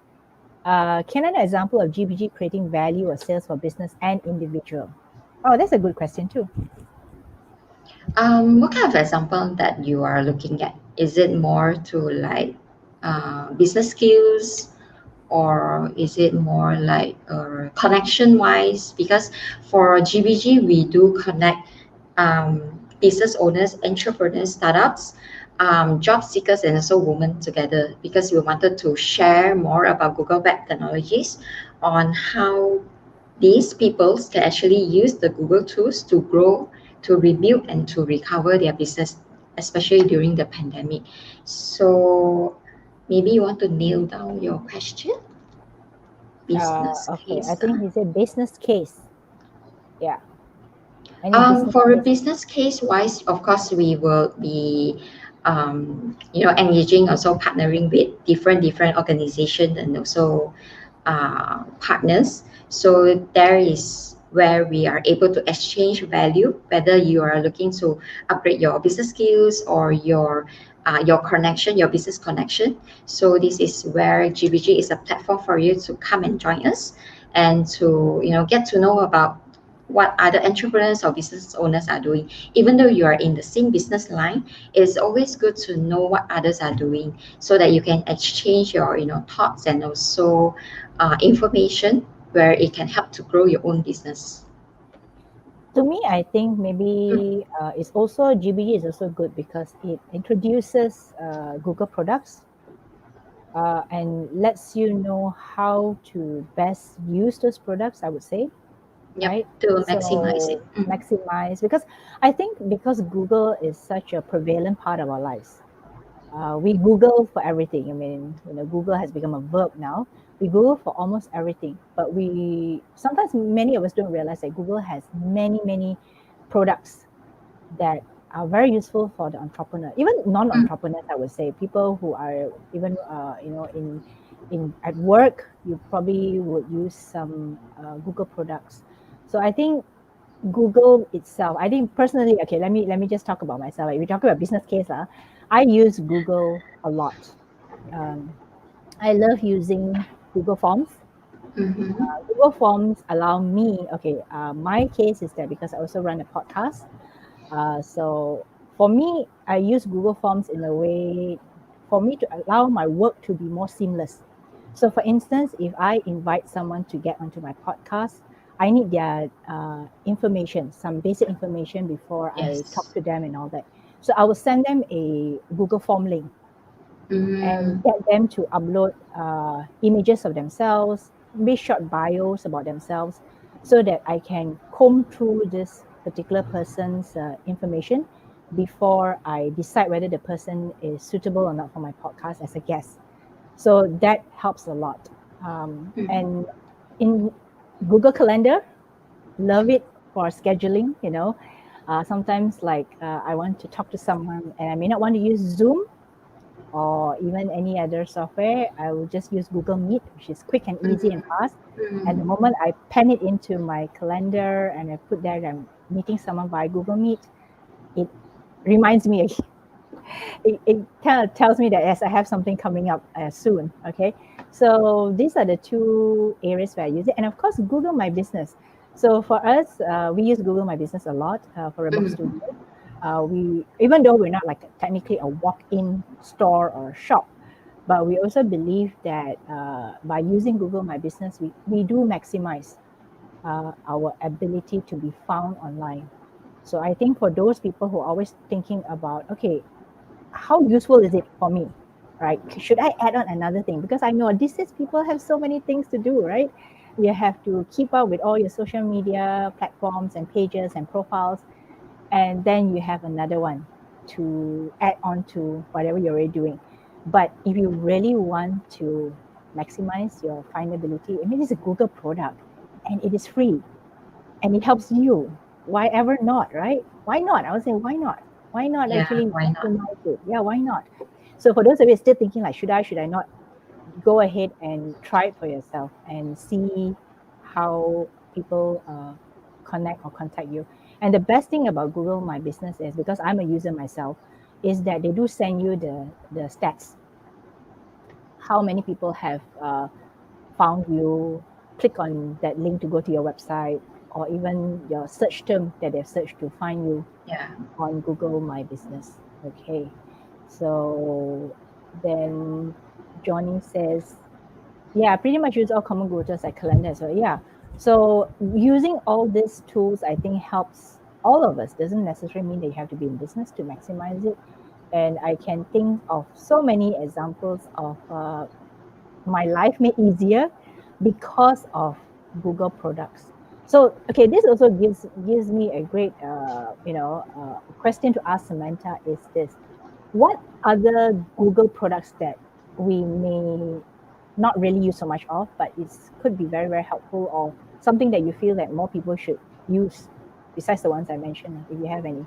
Can an example of GBG creating value or sales for business and individual? Oh, that's a good question too. What kind of example that you are looking at? Is it more to like business skills, or is it more like connection wise? Because for GBG, we do connect business owners, entrepreneurs, startups, job seekers, and also women together, because we wanted to share more about Google Web Technologies, on how these peoples can actually use the Google tools to grow, to rebuild, and to recover their business, especially during the pandemic. So maybe you want to nail down your question. Business Okay, I case. think he said business case. Yeah, any business For a case. business case wise, of course, we will be, engaging, also partnering with different organizations and also partners. So there is where we are able to exchange value, whether you are looking to upgrade your business skills or your connection, your business connection. So this is where GBG is a platform for you to come and join us, and to get to know about what other entrepreneurs or business owners are doing. Even though you are in the same business line, it's always good to know what others are doing, so that you can exchange your thoughts, and also information, where it can help to grow your own business. To me, I think Mm. maybe it's also GBG is also good because it introduces Google products and lets you know how to best use those products, I would say, Yep, right? to maximize it. So maximize, because I think because Google is such a prevalent part of our lives. We Google for everything. I mean, Google has become a verb now. We Google for almost everything, but we sometimes many of us don't realize that Google has many products that are very useful for the entrepreneur, even Mm. non-entrepreneurs. I would say people who are even in at work, you probably would use some Google products. So I think Google itself, I think personally, okay, let me just talk about myself. If we talk about business case, I use Google a lot. Um, I love using Google Forms. Mm-hmm. Google Forms allow me, okay, my case is that because I also run a podcast. So for me, I use Google Forms in a way for me to allow my work to be more seamless. So, for instance, if I invite someone to get onto my podcast, I need their information, some basic information before I talk Yes. to them and all that. So, I will send them a Google Form link and Mm. get them to upload images of themselves, maybe short bios about themselves, so that I can comb through this particular person's information before I decide whether the person is suitable or not for my podcast as a guest. So that helps a lot. Mm. And in Google Calendar, love it for scheduling. Sometimes like I want to talk to someone and I may not want to use Zoom or even any other software. I will just use Google Meet, which is quick and easy and Mm. fast. And the Mm. moment I pen it into my calendar and I put there that I'm meeting someone via Google Meet, it reminds me, it kind of tells me that yes, I have something coming up soon. Okay. So these are the two areas where I use it. And of course, Google My Business. So for us, we use Google My Business a lot for Redbox Studio. Mm. We even though we're not like technically a walk-in store or shop, but we also believe that by using Google My Business, we do maximize our ability to be found online. So I think for those people who are always thinking about, okay, how useful is it for me, right? Should I add on another thing? Because I know these days people have so many things to do, right? You have to keep up with all your social media platforms and pages and profiles, and then you have another one to add on to whatever you're already doing. But if you really want to maximize your findability, I mean, it's a Google product and it is free and it helps you. Why ever not, right? Why not? I would say, why not? Why not Yeah, actually why not? maximize it? Yeah, why not? So for those of you still thinking like, should I not, go ahead and try it for yourself and see how people connect or contact you. And the best thing about Google My Business is, because I'm a user myself, is that they do send you the stats, how many people have found you, click on that link to go to your website, or even your search term that they've searched to find you Yeah. on Google My Business. Okay. So then Johnny says, yeah, pretty much use all common Googles like calendar as well. Yeah. So using all these tools, I think helps all of us. Doesn't necessarily mean that you have to be in business to maximize it. And I can think of so many examples of my life made easier because of Google products. So, okay, this also gives me a great, question to ask Samantha is this: what other Google products that we may not really use so much of, but it could be very, very helpful, or something that you feel that more people should use besides the ones I mentioned, if you have any?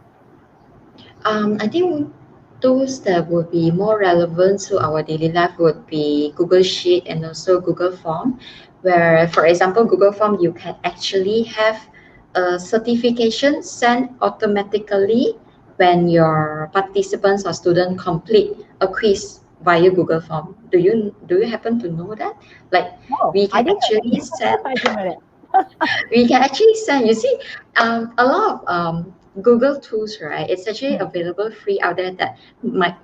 I think those that would be more relevant to our daily life would be Google Sheet and also Google Form, where, for example, Google Form, you can actually have a certification sent automatically when your participants or student complete a quiz via Google Form. Do you happen to know that? Like, Oh, we I can didn't know actually that. send I didn't know that. we can actually send, you see, a lot of Google tools, right? It's actually Hmm. available free out there that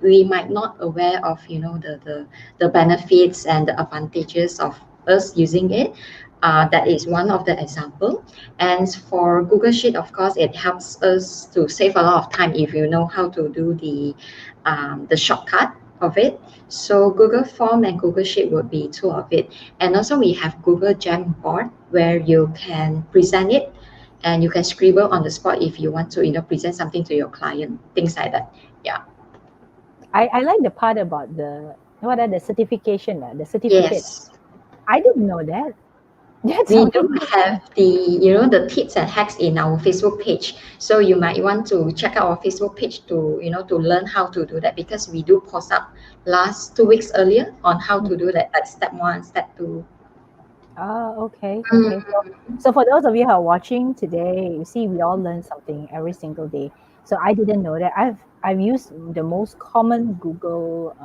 we might not aware of, the benefits and the advantages of us using it. Yeah. That is one of the example. And for Google Sheet, of course, it helps us to save a lot of time if you know how to do the shortcut of it. So Google Form and Google Sheet would be two of it. And also we have Google Jamboard where you can present it and you can scribble on the spot if you want to, present something to your client, things like that. Yeah. I like the part about the certification, the certificate. Yes. I didn't know that. That's We something do new. have the tips and hacks in our Facebook page. So you might want to check out our Facebook page to learn how to do that because we do post up last 2 weeks earlier on how to do that, like step one, step two. Okay, okay. So, Mm, so for those of you who are watching today, you see, we all learn something every single day. So I didn't know that. I've used the most common Google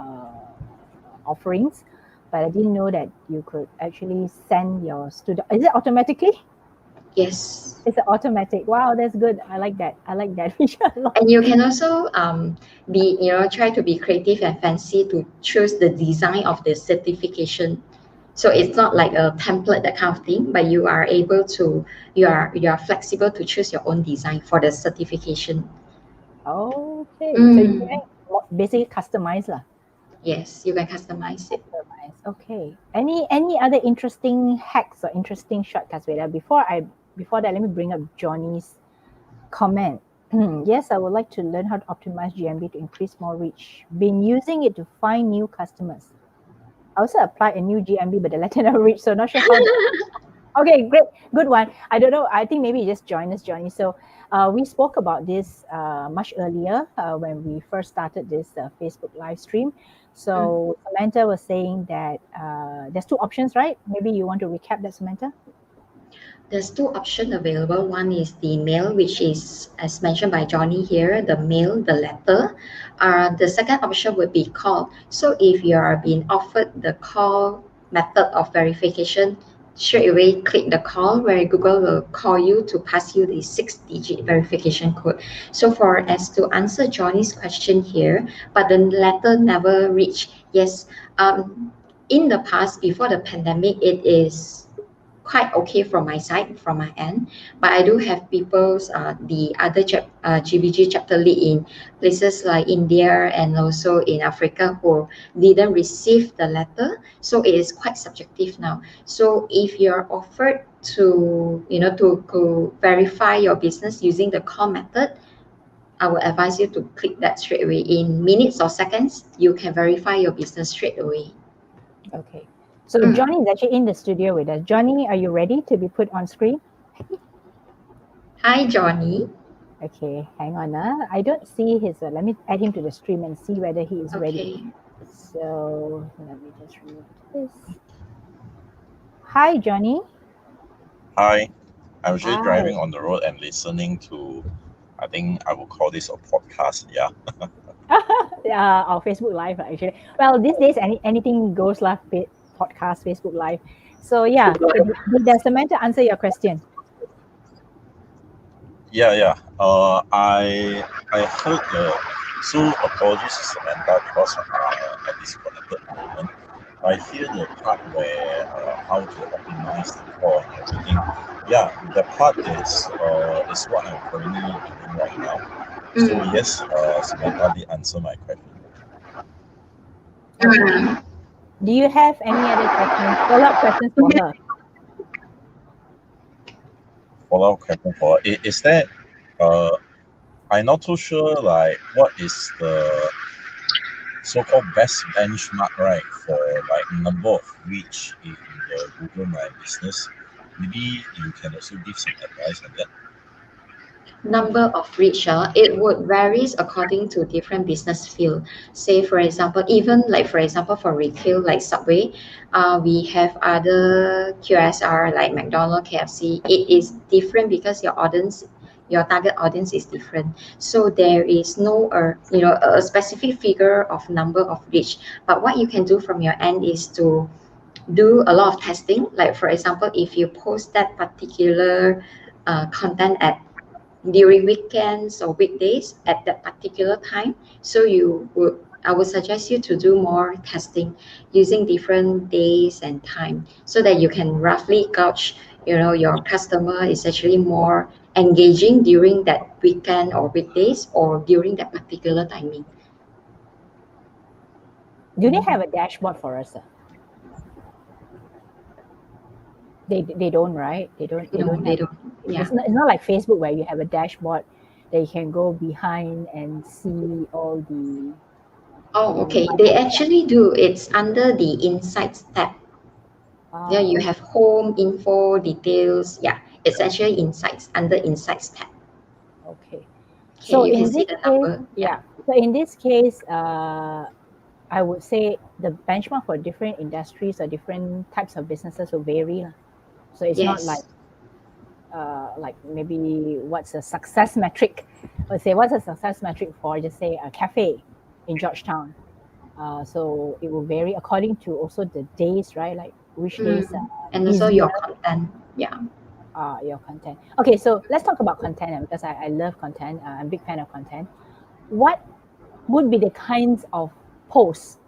offerings, but I didn't know that you could actually send your student. Is it automatically? yes. It's an automatic. Wow, that's good. I like that. I like that feature a lot. And you can also try to be creative and fancy to choose the design of the certification. So it's not like a template, that kind of thing, but you are flexible to choose your own design for the certification. Okay, so you Mm, can basically customize lah. yes, you can customize it. Customize. Okay. Any other interesting hacks or interesting shortcuts? Wait, before that, let me bring up Johnny's comment. Yes, I would like to learn how to optimize GMB to increase more reach. Been using it to find new customers. I also applied a new GMB, but the letter never reached, so not sure how that. Okay, great, good one. I don't know. I think maybe you just join us, Johnny. So we spoke about this much earlier when we first started this Facebook live stream. Mm. So Samantha was saying that there's two options, right? Maybe you want to recap that, Samantha? There's two options available. One is the mail, which is, as mentioned by Johnny here, the mail, the letter. The second option would be call. So if you are being offered the call method of verification, straight away click the call where Google will call you to pass you the 6-digit verification code. So for as to answer Johnny's question here, but the letter never reached. Yes, in the past, before the pandemic, it is quite okay from my side, from my end. But I do have people's the other GBG chapter lead in places like India and also in Africa who didn't receive the letter. So it is quite subjective now. So if you're offered to to verify your business using the call method, I will advise you to click that straight away. In minutes or seconds, you can verify your business straight away. Okay. So Johnny is actually in the studio with us. Johnny, are you ready to be put on screen? Hi, Johnny. Okay, hang on. I don't see his. Let me add him to the stream and see whether he is ready. Okay. So let me just remove this. Hi, Johnny. Hi, I'm just Hi. driving on the road and listening to, I think I will call this a podcast. Yeah. Our Facebook Live actually. Well, these days anything goes live. Podcast, Facebook Live. So yeah, did Samantha answer your question? Yeah. I heard so apologies to Samantha because I disconnected a moment. I hear the part where how to optimize the call and everything. Yeah, the part is what I'm currently doing right now. So yes, Samantha did answer my question. Okay. Do you have any other questions? Follow-up questions for her? Follow-up question for is that I'm not too sure like what is the so-called best benchmark, right, for like number of reach in the Google My Business. Maybe you can also give some advice on that. Number of reach, it would varies according to different business field. Say for example, even like for example for retail like Subway, we have other QSR like McDonald's, KFC. It is different because your target audience is different. So there is no a specific figure of number of reach. But what you can do from your end is to do a lot of testing. Like for example, if you post that particular content at during weekends or weekdays at that particular time, so I would suggest you to do more testing using different days and time so that you can roughly gauge your customer is actually more engaging during that weekend or weekdays or during that particular timing. Do they have a dashboard for us? They don't, right? They don't. No, they don't. Yeah. It's not like Facebook where you have a dashboard that you can go behind and see all the. Oh, okay. They actually do. It's under the Insights tab. Yeah, you have home, info, details. Yeah, it's actually Insights, under Insights tab. Okay. Okay, So you in can see this the case, number. yeah. So in this case, I would say the benchmark for different industries or different types of businesses will vary. So it's not Yes. like maybe what's a success metric. Let's say what's a success metric for just say a cafe in Georgetown. So it will vary according to also the days, right? Like which days are And also busier. your content. Yeah. Your content. Okay, so let's talk about content because I love content. I'm a big fan of content. What would be the kinds of posts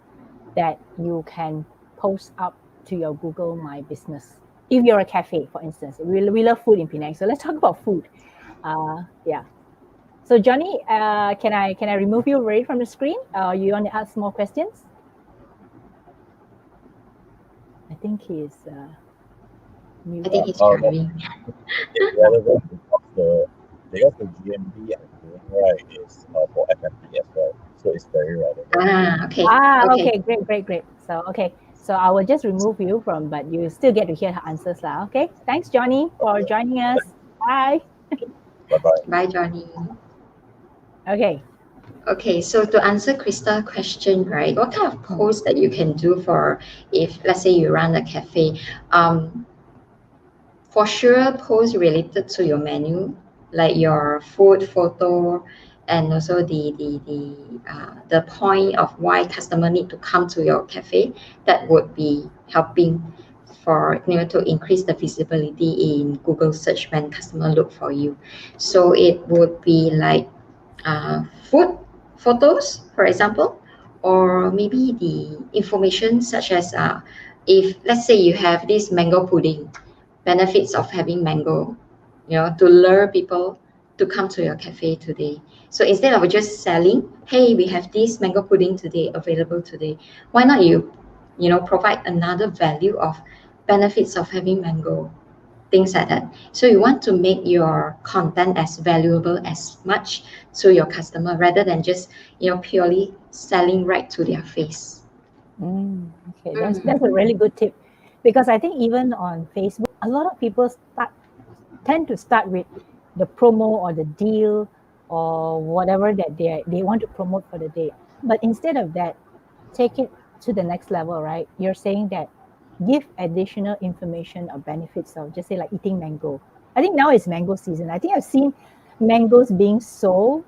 that you can post up to your Google My Business? If you're a cafe, for instance, we love food in Penang, so let's talk about food. Yeah. So Johnny, can I remove you right from the screen? You want to ask more questions? I think he's I think he's driving. Because the GMB I'm doing right is for F&B as well, so it's very relevant. Okay. Okay, great. So so I will just remove you from, but you still get to hear her answers lah. Okay, thanks Johnny for joining us. Bye. Bye-bye. Bye, Johnny. Okay. Okay, so to answer Krista's question, right, what kind of post that you can do for if let's say you run a cafe? For sure, post related to your menu, like your food photo, and also the point of why customer need to come to your cafe. That would be helping for to increase the visibility in Google search when customer look for you. So it would be like food photos, for example, or maybe the information such as if let's say you have this mango pudding, benefits of having mango, to lure people to come to your cafe today. So instead of just selling, hey, we have this mango pudding today available today, why not provide another value of benefits of having mango, things like that. So you want to make your content as valuable as much to your customer rather than just purely selling right to their face. Okay, that's a really good tip, because I think even on Facebook, a lot of people tend to start with the promo or the deal or whatever that they want to promote for the day. But instead of that, take it to the next level, right? You're saying that give additional information or benefits of, just say, like eating mango. I think now is mango season. I think I've seen mangoes being sold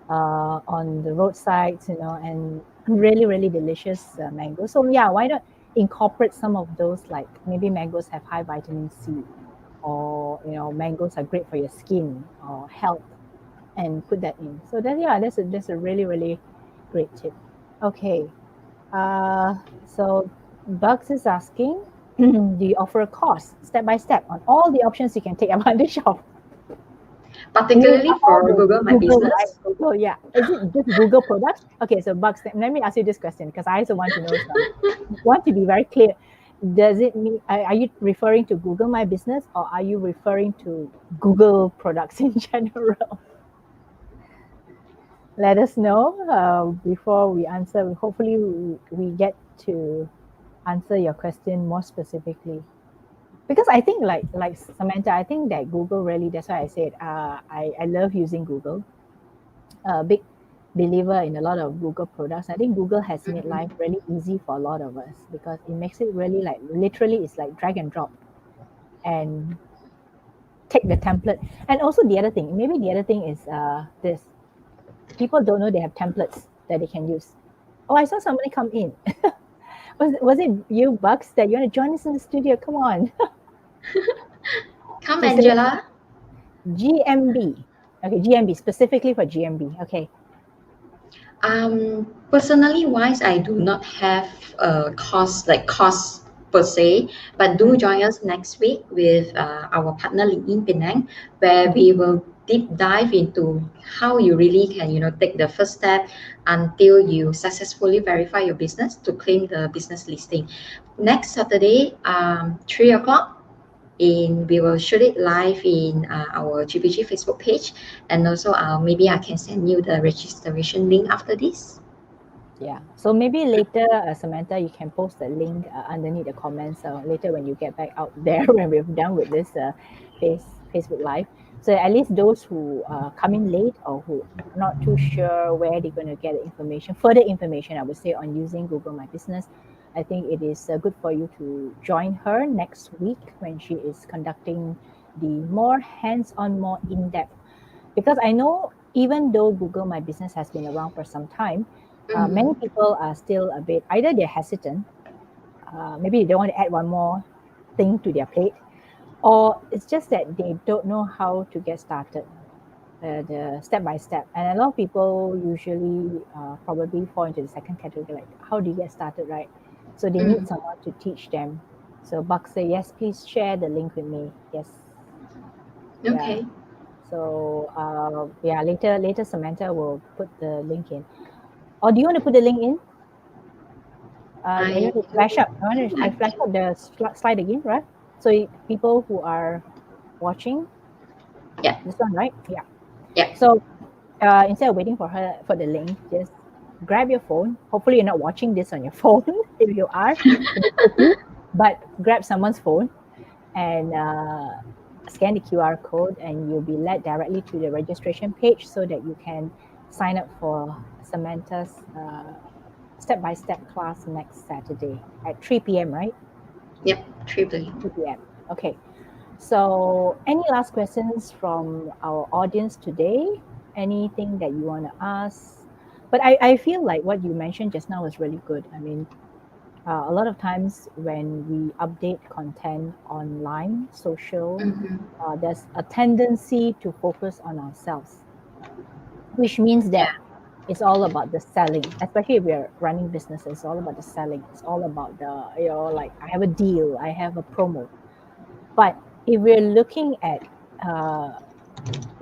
on the roadsides, and really, really delicious mangoes. So yeah, why not incorporate some of those? Like maybe mangoes have high vitamin C, or mangoes are great for your skin or health, and put that in. So that's a really, really great tip. Okay, so Bugs is asking, do you offer a course step by step on all the options you can take advantage of? You mean Particularly all for the Google My Google, right? Business. Google, yeah. Is it just Google products? Okay, so Bugs, let me ask you this question, because I also want to know some. Want to be very clear. Does it mean, are you referring to Google My Business, or are you referring to Google products in general? Let us know before we answer. Hopefully, we get to answer your question more specifically. Because I think, like Samantha, I think that Google really, that's why I said I love using Google. A big believer in a lot of Google products. I think Google has made life really easy for a lot of us, because it makes it really, like, literally it's like drag and drop and take the template. And also the other thing, maybe the other thing is this. People don't know they have templates that they can use. Oh, I saw somebody come in. Was it you, Bucks, that you want to join us in the studio? Come on. Come, She said Angela. GMB. Okay, GMB, specifically for GMB. Okay. Personally wise, I do not have a cost per se, but do join us next week with our partner in Penang, where we will deep dive into how you really can, take the first step until you successfully verify your business to claim the business listing. Next Saturday, 3 o'clock. We will shoot it live in our GPG Facebook page, and also maybe I can send you the registration link after this. Yeah. So maybe later, Samantha, you can post the link underneath the comments later when you get back out there when we've done with this Facebook Live. So at least those who come in late, or who are not too sure where they're going to get further information, I would say, on using Google My Business, I think it is good for you to join her next week when she is conducting the more hands-on, more in-depth. Because I know, even though Google My Business has been around for some time, many people are still a bit, either they're hesitant, maybe they don't want to add one more thing to their plate, or it's just that they don't know how to get started, the step by step. And a lot of people usually probably fall into the second category, like, how do you get started, right? So they need someone to teach them. So Buck say, yes, please share the link with me. Yes. Okay. Yeah. So yeah, later Samantha will put the link in. Or do you want to put the link in? I I want to flash up. I like flash up the slide again, right? So people who are watching yeah, this one, right? Yeah. yeah. So instead of waiting for her for the link, just grab your phone. Hopefully, you're not watching this on your phone. If you are, a bit tricky, but grab someone's phone and scan the QR code, and you'll be led directly to the registration page so that you can sign up for Samantha's step-by-step class next Saturday at 3 p.m., right? Yep, triply. 3 p.m. Okay. So, any last questions from our audience today? Anything that you want to ask? But I feel like what you mentioned just now was really good. I mean, a lot of times when we update content online, social, there's a tendency to focus on ourselves, which means that Yeah. it's all about the selling. Especially if we're running businesses, it's all about the selling. It's all about the, like, I have a deal, I have a promo. But if we're uh,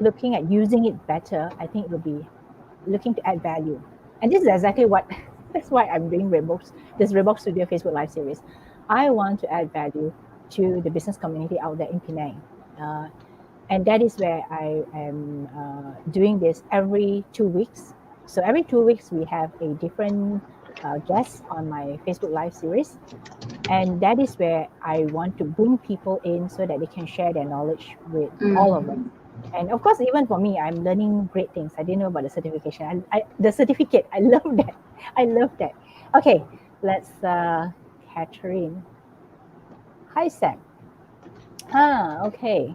looking at using it better, I think it will be looking to add value. And this is exactly what that's why I'm doing this Redbox Studio Facebook Live series. I want to add value to the business community out there in Penang. Uh, and that is where I am doing this every 2 weeks. So every 2 weeks, we have a different guest on my Facebook Live series. And that is where I want to bring people in so that they can share their knowledge with all of us. Mm. And of course, even for me, I'm learning great things. I didn't know about the certification. The certificate, I love that. I love that. Okay, let's Catherine. Hi, Sam. Okay.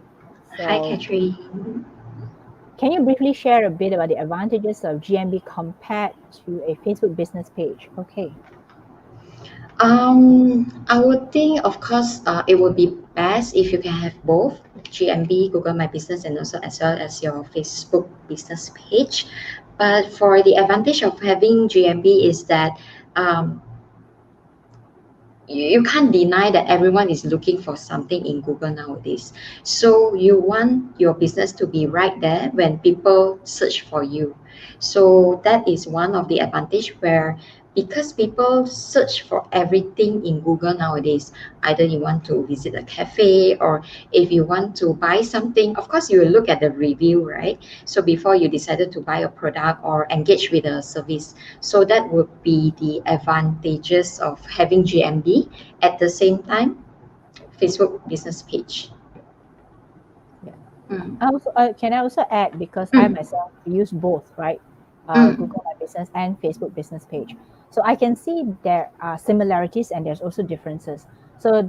Hi, So Catherine. can you briefly share a bit about the advantages of GMB compared to a Facebook business page? Okay. I would think, of course, it would be best if you can have both GMB, Google My Business, and also as well as your Facebook business page. But for the advantage of having GMB is that um, you can't deny that everyone is looking for something in Google nowadays. So you want your business to be right there when people search for you. So that is one of the advantage where because people search for everything in Google nowadays, either you want to visit a cafe or if you want to buy something, of course you will look at the review, right? So before you decided to buy a product or engage with a service. So that would be the advantages of having GMB at the same time Facebook business page. Yeah. Mm, Can I also add, because I mm, myself use both, right? mm, Google My Business and Facebook business page. So I can see there are similarities and there's also differences. So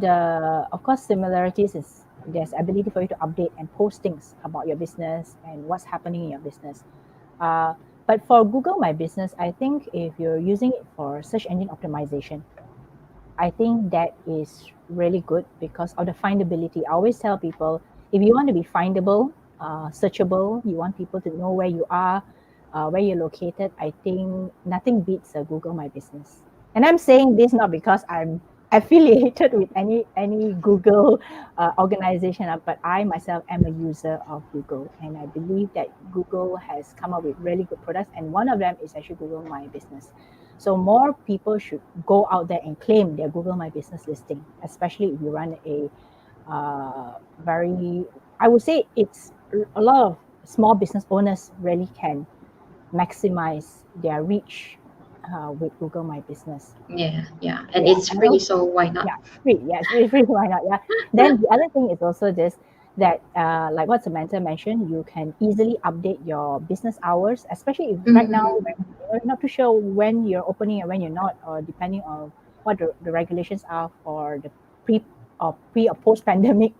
of course, similarities is there's ability for you to update and post things about your business and what's happening in your business. Uh, but for Google My Business, I think if you're using it for search engine optimization, I think that is really good because of the findability. I always tell people, if you want to be findable, searchable, you want people to know where you are, where you're located, I think nothing beats Google My Business. And I'm saying this not because I'm affiliated with any Google organization, but I myself am a user of Google, and I believe that Google has come up with really good products, and one of them is actually Google My Business. So more people should go out there and claim their Google My Business listing, especially if you run a very, I would say it's a lot of small business owners really can maximize their reach with Google My Business. yeah, yeah. And Yeah, it's and free, also, so why not? yeah, free. Yeah, it's free. Why not? Yeah. Then the other thing is also this that, like what Samantha mentioned, you can easily update your business hours, especially if right now Mm, you're not too sure when you're opening and when you're not, or depending on what the regulations are for the pre or post pandemic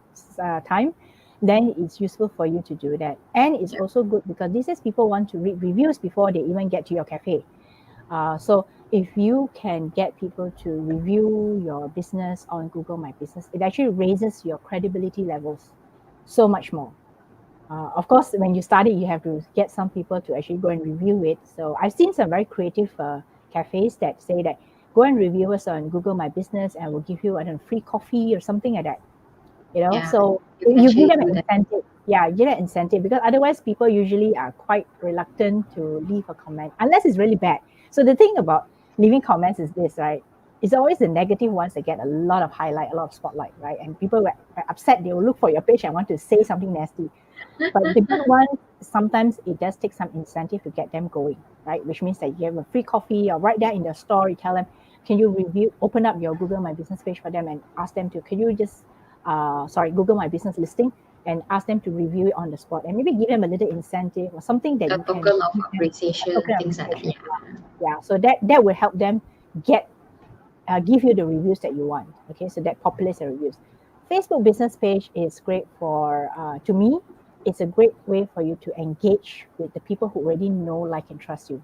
time. Then it's useful for you to do that, and it's yeah. also good because these days people want to read reviews before they even get to your cafe. So if you can get people to review your business on Google My Business, it actually raises your credibility levels so much more. Of course, when you start it, you have to get some people to actually go and review it. So I've seen some very creative cafes that say that go and review us on Google My Business and we'll give you, I don't know, free coffee or something like that. Yeah, So you can you give actually them do an that. incentive. Yeah, you give them an incentive because otherwise people usually are quite reluctant to leave a comment unless it's really bad. So the thing about leaving comments is this, right? It's always the negative ones that get a lot of highlight, a lot of spotlight, right? And people were upset, they will look for your page and want to say something nasty. But the good ones, sometimes it does take some incentive to get them going, right? Which means that you have a free coffee or right there in the store, you tell them, can you open up your Google My Business page for them and ask them to, can you just, Google My Business listing and ask them to review it on the spot and maybe give them a little incentive or something that A you can token of give them a appreciation, token things like that. appreciation. Yeah. Yeah, so that will help them get give you the reviews that you want. Okay, so that populates the reviews. Facebook business page is great for, to me, it's a great way for you to engage with the people who already know, like, and trust you.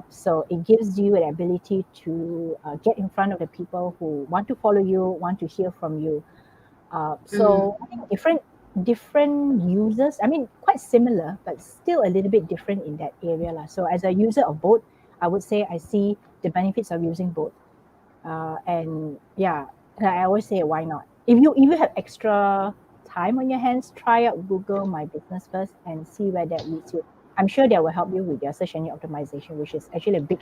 So it gives you an ability to get in front of the people who want to follow you, want to hear from you. Mm, So I think different users, I mean, quite similar, but still a little bit different in that area lah. So as a user of both, I would say I see the benefits of using both. And yeah, I always say why not? If you have extra time on your hands, try out Google My Business first and see where that leads you. I'm sure that will help you with your search engine optimization, which is actually a big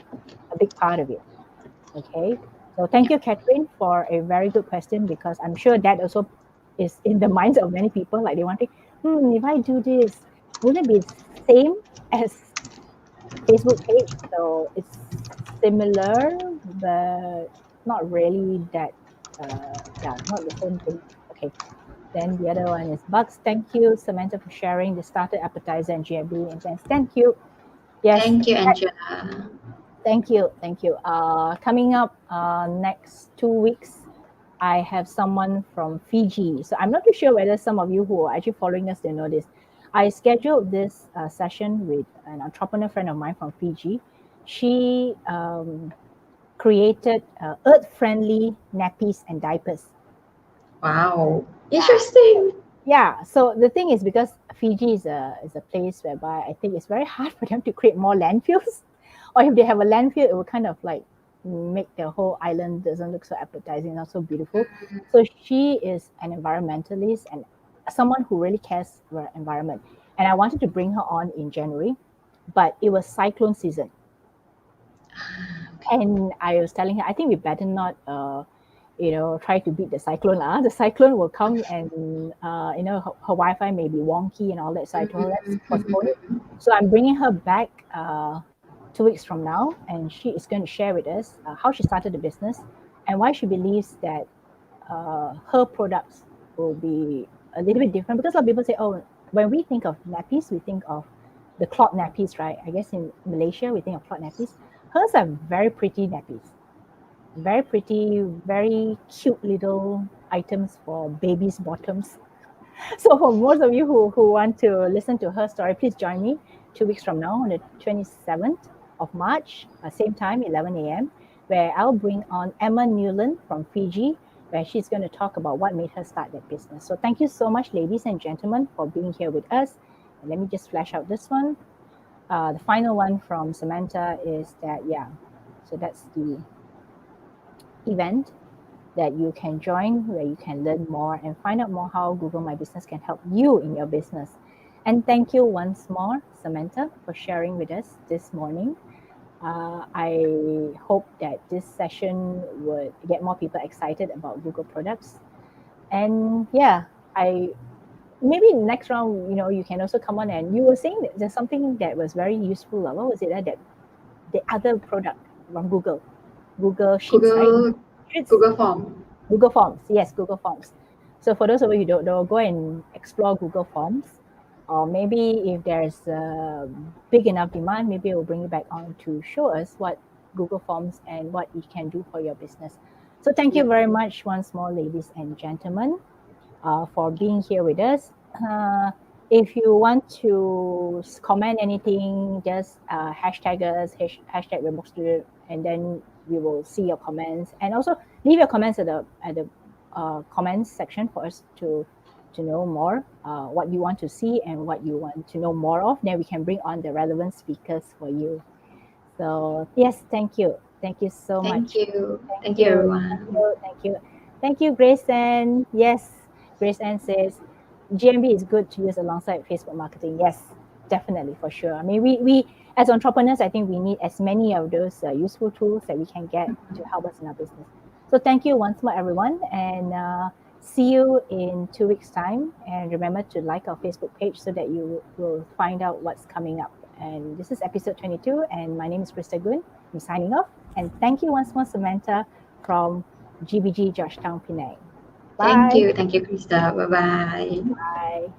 part of it. Okay. So thank you, Catherine, for a very good question, because I'm sure that also is in the minds of many people. Like they want to, if I do this, will it be same as Facebook page? So it's similar, but not really that. Yeah, not the same thing. Okay. Then the other one is Bugs. Thank you, Samantha, for sharing the starter appetizer and GMB intense. Thank you. Yes, Thank you, Angela. thank you. Thank you. Coming up next 2 weeks, I have someone from Fiji. So I'm not too sure whether some of you who are actually following us, they know this. I scheduled this session with an entrepreneur friend of mine from Fiji. She created earth-friendly nappies and diapers. Wow. Yeah. Interesting. Yeah. So the thing is, because Fiji is a place whereby I think it's very hard for them to create more landfills, or if they have a landfill, it will kind of like make the whole island doesn't look so appetizing, not so beautiful. So she is an environmentalist and someone who really cares for environment. And I wanted to bring her on in January, but it was cyclone season. And I was telling her, I think we better not, try to beat the cyclone. The cyclone will come and, her Wi-Fi may be wonky and all that. So I told her, let's postpone it. So I'm bringing her back 2 weeks from now, and she is going to share with us how she started the business and why she believes that her products will be a little bit different. Because a lot of people say, oh, when we think of nappies, we think of the cloth nappies, right? I guess in Malaysia, we think of cloth nappies. Hers are very pretty nappies, very pretty, very cute little items for babies' bottoms. So for most of you who want to listen to her story, please join me 2 weeks from now on the 27th of March, same time, 11 a.m., where I'll bring on Emma Newland from Fiji, where she's going to talk about what made her start that business. So thank you so much, ladies and gentlemen, for being here with us. And let me just flash out this one. The final one from Samantha is that, so that's the event that you can join, where you can learn more and find out more how Google My Business can help you in your business. And thank you once more, Samantha, for sharing with us this morning. I hope that this session would get more people excited about Google products. And I maybe next round, you can also come on, and you were saying that there's something that was very useful. What was it that the other product from Google Sheets, right? Google Sheets, Google Form. Google Forms. Yes, Google Forms. So for those of you who don't know, go and explore Google Forms. Or maybe if there's a big enough demand, maybe we'll bring you back on to show us what Google Forms and what it can do for your business. So thank you Yep. very much once more, ladies and gentlemen, for being here with us. If you want to comment anything, just hashtag us, hashtag Redbox Studio, and then we will see your comments. And also leave your comments at the comments section for us to know more what you want to see and what you want to know more of. Then we can bring on the relevant speakers for you. So yes, thank you. Thank you so Thank much. you. Thank Thank you, you. Thank everyone. you. Thank you. Thank you, Grace Ann. Yes, Grace Ann says GMB is good to use alongside Facebook marketing. Yes, definitely, for sure. I mean, we as entrepreneurs, I think we need as many of those useful tools that we can get to help us in our business. So thank you once more, everyone, and see you in 2 weeks' time. And remember to like our Facebook page so that you will find out what's coming up. And this is episode 22, and my name is Krista Goon. I'm signing off. And thank you once more, Samantha from GBG Georgetown, Penang. Thank Bye. you. Thank you, Krista. Bye bye. Bye.